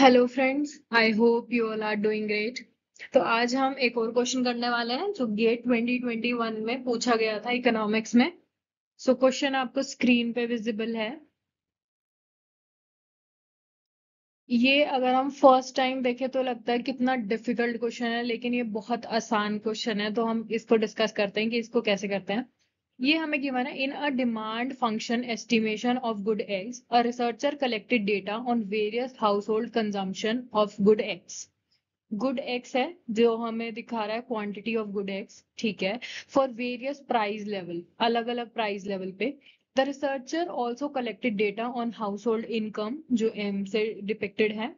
Hello friends, I hope you all are doing great. तो आज हम एक और क्वेश्चन करने वाले हैं जो गेट 2021 में पूछा गया था इकोनॉमिक्स में। सो क्वेश्चन आपको स्क्रीन पे विजिबल है। ये अगर हम फर्स्ट टाइम देखें तो लगता है कितना डिफिकल्ट क्वेश्चन है, लेकिन ये बहुत आसान क्वेश्चन है। तो हम इसको डिस्कस करते हैं कि इसको कैसे करते हैं। ये हमें गिवन है in a demand function estimation of good X a researcher collected data on various household consumption of good X. Good X है जो हमें दिखा रहा है क्वांटिटी ऑफ गुड एक्स, ठीक है, फॉर वेरियस प्राइस लेवल, अलग अलग प्राइस लेवल पे। The researcher also collected data on household income जो एम से डिपिक्टेड है,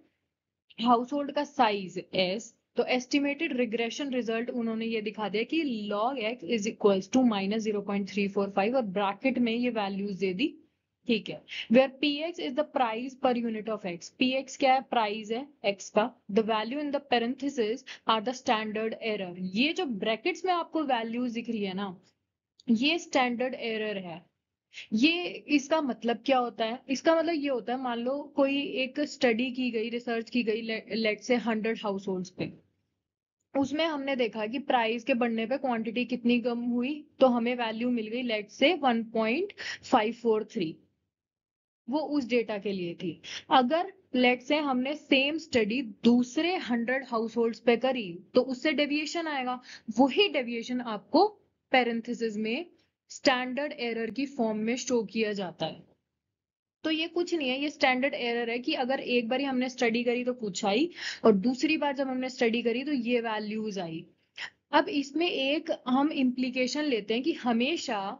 हाउस होल्ड का साइज एस। तो एस्टिमेटेड रिग्रेशन रिजल्ट उन्होंने ये दिखा दिया कि log X is equals to -0.345 और ब्रैकेट में ये वैल्यूज दे दी, ठीक है। Where P X is the price per unit of X, P X क्या है, प्राइस है एक्स का। The value in the parenthesis are the standard error. ये जो ब्रैकेट्स में आपको वैल्यूज दिख रही है ना, ये स्टैंडर्ड एरर है। ये इसका मतलब क्या होता है? इसका मतलब ये होता है, मान लो कोई एक स्टडी की गई, रिसर्च की गई, लेट से 100 हाउस होल्ड्स पे। उसमें हमने देखा कि प्राइस के बढ़ने पे क्वांटिटी कितनी कम हुई, तो हमें वैल्यू मिल गई लेट से 1.543। वो उस डेटा के लिए थी। अगर लेट से हमने सेम स्टडी दूसरे 100 हाउस होल्ड्स पे करी तो उससे डेविएशन आएगा। वही डेविएशन आपको पेरेंथेसिस में स्टैंडर्ड एरर की फॉर्म में शो किया जाता है। तो ये कुछ नहीं है, ये स्टैंडर्ड एरर है कि अगर एक बार हमने स्टडी करी तो कुछ आई, और दूसरी बार जब हमने स्टडी करी तो ये वैल्यूज आई। अब इसमें एक हम इम्प्लीकेशन लेते हैं कि हमेशा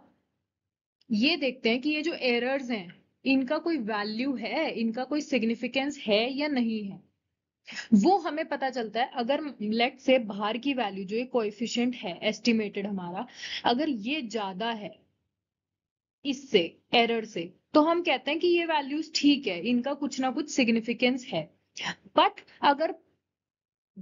ये देखते हैं कि ये जो एरर्स हैं इनका कोई वैल्यू है, इनका कोई सिग्निफिकेंस है या नहीं है। वो हमें पता चलता है अगर लेट से बाहर की वैल्यू जो ये कोएफिशिएंट है एस्टिमेटेड हमारा, अगर ये ज्यादा है इससे, एरर से, तो हम कहते हैं कि ये वैल्यूज ठीक है, इनका कुछ ना कुछ सिग्निफिकेंस है। बट अगर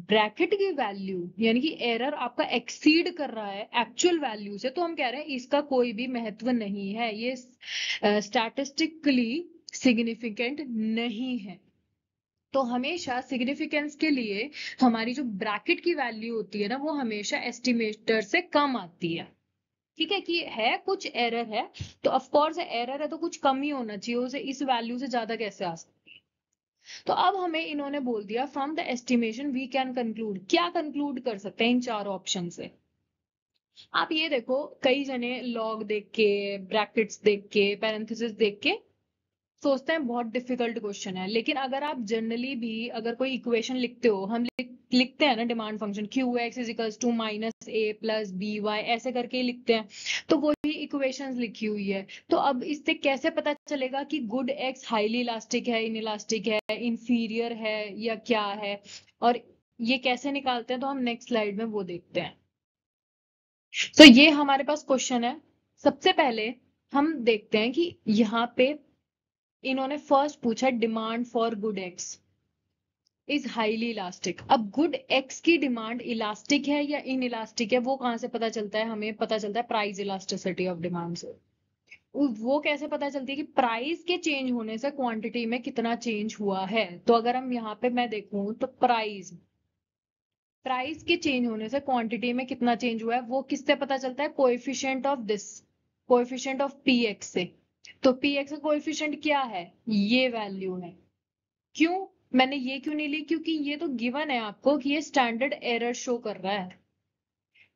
ब्रैकेट की वैल्यू यानी कि एरर आपका एक्सीड कर रहा है एक्चुअल वैल्यू से, तो हम कह रहे हैं इसका कोई भी महत्व नहीं है, ये स्टैटिस्टिकली सिग्निफिकेंट नहीं है। तो हमेशा सिग्निफिकेंस के लिए हमारी जो ब्रैकेट की वैल्यू होती है ना, वो हमेशा एस्टिमेटर से कम आती है। ठीक है कि है कुछ एरर है, तो ऑफ कोर्स एरर है तो कुछ कम ही होना चाहिए, उसे इस वैल्यू से ज्यादा कैसे आ सकता है। तो अब हमें इन्होंने बोल दिया from the estimation we can conclude. क्या कंक्लूड कर सकते हैं इन चार ऑप्शन से? आप ये देखो, कई जने लॉग देख के, ब्रैकेट्स देख के, पैरेंथेसिस देख के सोचते हैं बहुत डिफिकल्ट क्वेश्चन है, लेकिन अगर आप जनरली भी अगर कोई इक्वेशन लिखते हो, हम लिखते हैं ना demand function Q X is equals to -a+by ऐसे करके ही लिखते हैं, तो वही इक्वेशंस लिखी हुई है। तो अब इससे कैसे पता चलेगा कि गुड एक्स हाईली इलास्टिक है, इनइलास्टिक है, इंफीरियर है या क्या है? और ये कैसे निकालते हैं, तो हम नेक्स्ट स्लाइड में वो देखते हैं। तो ये हमारे पास क्वेश्चन है। सबसे पहले हम देखते हैं कि यहाँ पे इन्होंने फर्स्ट पूछा demand for good x is highly elastic. अब गुड एक्स की डिमांड इलास्टिक है या इन इलास्टिक है, वो कहां से पता चलता है? हमें पता चलता है प्राइस इलास्टिसिटी ऑफ डिमांड से। वो कैसे पता चलती है कि प्राइस के चेंज होने से क्वांटिटी में कितना चेंज हुआ है? तो अगर हम यहाँ पे मैं देखूं तो प्राइस प्राइस के चेंज होने से क्वांटिटी में कितना चेंज हुआ है वो किससे पता चलता है? Coefficient of this, coefficient of P x से। तो पी एक्स का कोएफिशिएंट क्या है? ये वैल्यू है। क्यों मैंने ये क्यों नहीं ली? क्योंकि ये तो गिवन है आपको कि ये स्टैंडर्ड एरर शो कर रहा है।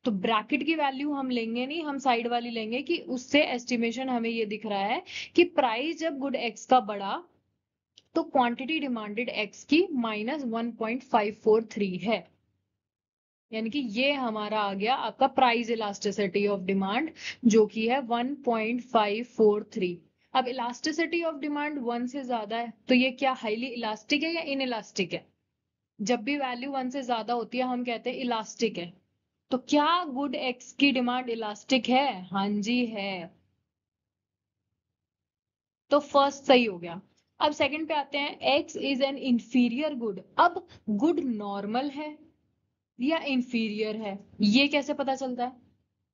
तो ब्रैकेट की वैल्यू हम लेंगे नहीं, हम साइड वाली लेंगे कि उससे एस्टिमेशन हमें ये दिख रहा है कि प्राइस जब गुड एक्स का बढ़ा तो क्वांटिटी डिमांडेड एक्स की -1.543 है। यानी कि ये हमारा आ गया आपका प्राइस इलास्टिसिटी ऑफ डिमांड, जो कि है 1.543। अब इलास्टिसिटी ऑफ डिमांड 1 से ज्यादा है तो ये क्या हाईली इलास्टिक है या इन इलास्टिक है? जब भी वैल्यू 1 से ज्यादा होती है हम कहते हैं इलास्टिक है। तो क्या गुड एक्स की डिमांड इलास्टिक है? हाँ जी है। तो फर्स्ट सही हो गया। अब सेकंड पे आते हैं, x is an inferior good. अब गुड नॉर्मल है या इंफीरियर है, ये कैसे पता चलता है?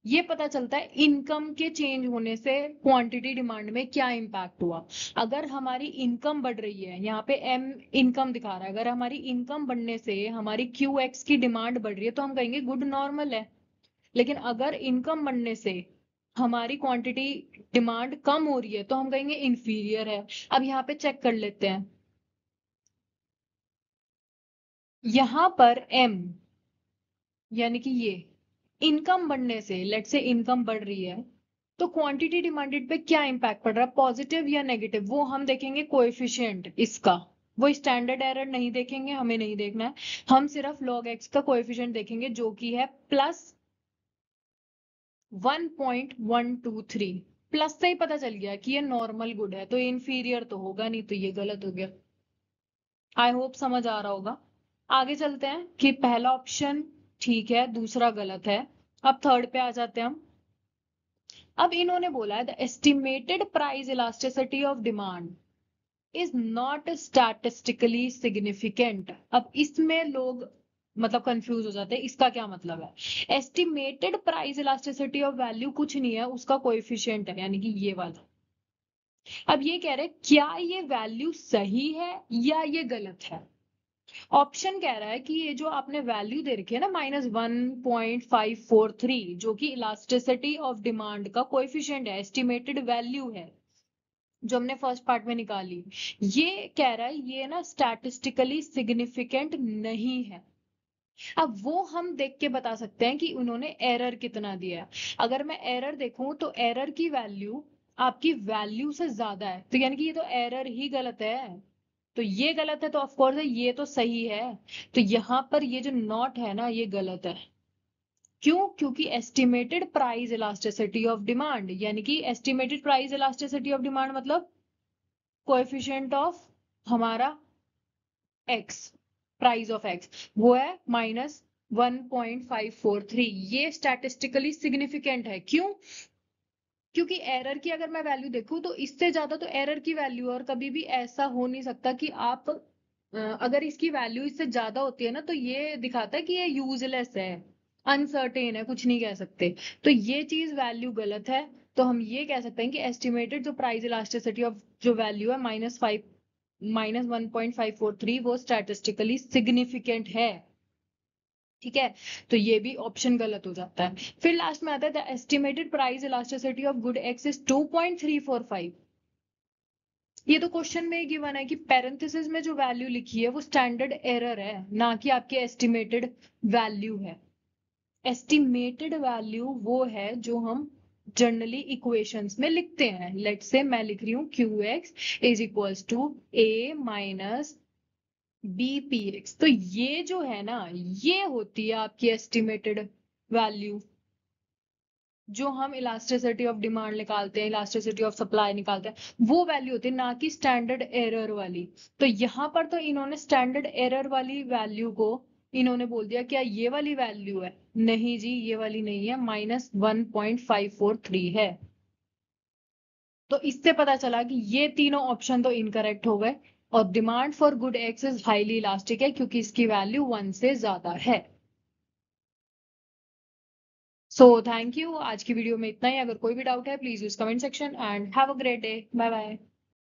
ये पता चलता है इनकम के चेंज होने से क्वांटिटी डिमांड में क्या इम्पैक्ट हुआ। अगर हमारी इनकम बढ़ रही है, यहाँ पे एम इनकम दिखा रहा है, अगर हमारी इनकम बढ़ने से हमारी क्यू एक्स की डिमांड बढ़ रही है तो हम कहेंगे गुड नॉर्मल है। लेकिन अगर इनकम बढ़ने से हमारी क्वांटिटी डिमांड कम हो रही है तो हम कहेंगे इंफीरियर है। अब यहाँ पे चेक कर लेते हैं, यहाँ पर एम यानी कि ये इनकम बढ़ने से, लेट से इनकम बढ़ रही है तो क्वांटिटी डिमांडेड पे क्या इंपैक्ट पड़ रहा है, पॉजिटिव या नेगेटिव, वो हम देखेंगे कोएफिशिएंट इसका। वो स्टैंडर्ड एरर नहीं देखेंगे, हमें नहीं देखना है। हम सिर्फ log x का कोएफिशिएंट देखेंगे जो कि है +1.123। प्लस से ही पता चल गया कि ये नॉर्मल गुड है, तो ये इंफीरियर तो होगा नहीं, तो ये गलत हो गया। आई होप समझ आ रहा होगा। आगे चलते हैं कि पहला ऑप्शन ठीक है, दूसरा गलत है। अब थर्ड पे आ जाते हैं हम। अब इन्होंने बोला है the estimated price elasticity of demand is not statistically significant. अब इसमें लोग मतलब कंफ्यूज हो जाते हैं, इसका क्या मतलब है। Estimated price elasticity of value कुछ नहीं है, उसका कोएफिशिएंट है, यानी कि ये वाला। अब ये कह रहे हैं क्या ये वैल्यू सही है या ये गलत है। ऑप्शन कह रहा है कि ये जो आपने वैल्यू दे रखी है ना -1.543, जो कि इलास्टिसिटी ऑफ डिमांड का कोएफिशिएंट है, एस्टिमेटेड वैल्यू है जो हमने फर्स्ट पार्ट में निकाली, ये कह रहा है ये ना स्टैटिस्टिकली सिग्निफिकेंट नहीं है। अब वो हम देख के बता सकते हैं कि उन्होंने एरर कितना दिया है। अगर मैं एरर देखूं तो एरर की वैल्यू आपकी वैल्यू से ज्यादा है, तो यानी कि ये तो एरर ही गलत है। तो ये गलत है तो ऑफ कोर्स ये तो सही है। तो यहाँ पर ये जो नॉट है ना, ये गलत है। क्यों? क्योंकि estimated price elasticity of demand, यानी कि estimated price elasticity of demand मतलब कोएफिशिएंट ऑफ हमारा एक्स, प्राइस ऑफ एक्स, वो है -1.543। ये स्टैटिस्टिकली सिग्निफिकेंट है। क्यों? क्योंकि एरर की अगर मैं वैल्यू देखूं तो इससे ज्यादा तो एरर की वैल्यू, और कभी भी ऐसा हो नहीं सकता कि आप अगर इसकी वैल्यू इससे ज्यादा होती है ना तो ये दिखाता है कि ये यूजलेस है, अनसर्टेन है, कुछ नहीं कह सकते। तो ये चीज वैल्यू गलत है। तो हम ये कह सकते हैं कि एस्टिमेटेड जो प्राइस इलास्टिसिटी ऑफ जो वैल्यू है -1.543, वो स्टैटिस्टिकली सिग्निफिकेंट है। ठीक है, तो ये भी ऑप्शन गलत हो जाता है। फिर लास्ट में आता है the estimated price elasticity of good x is 2.345। ये तो क्वेश्चन में ही गिवन है कि पैरेंथेसिस में जो वैल्यू लिखी है वो स्टैंडर्ड एरर है, ना कि आपकी एस्टिमेटेड वैल्यू है। एस्टिमेटेड वैल्यू वो है जो हम जनरली इक्वेशंस में लिखते हैं। लेट से मैं लिख रही हूँ Q X is equals to A minus BPX। तो ये जो है ना, ये होती है आपकी एस्टिमेटेड वैल्यू, जो हम इलास्टिसिटी ऑफ डिमांड निकालते हैं, इलास्टिसिटी ऑफ सप्लाई निकालते हैं, वो वैल्यू होती है, ना कि स्टैंडर्ड एरर वाली। तो यहाँ पर तो इन्होंने स्टैंडर्ड एरर वाली वैल्यू को इन्होंने बोल दिया क्या ये वाली वैल्यू है। नहीं जी, ये वाली नहीं है, -1.543 है। तो इससे पता चला कि ये तीनों ऑप्शन तो इनकरेक्ट हो गए, और demand for good x is highly elastic है क्योंकि इसकी वैल्यू 1 से ज्यादा है। सो थैंक यू, आज की वीडियो में इतना ही। अगर कोई भी डाउट है please use comment section, and have a great day. Bye bye.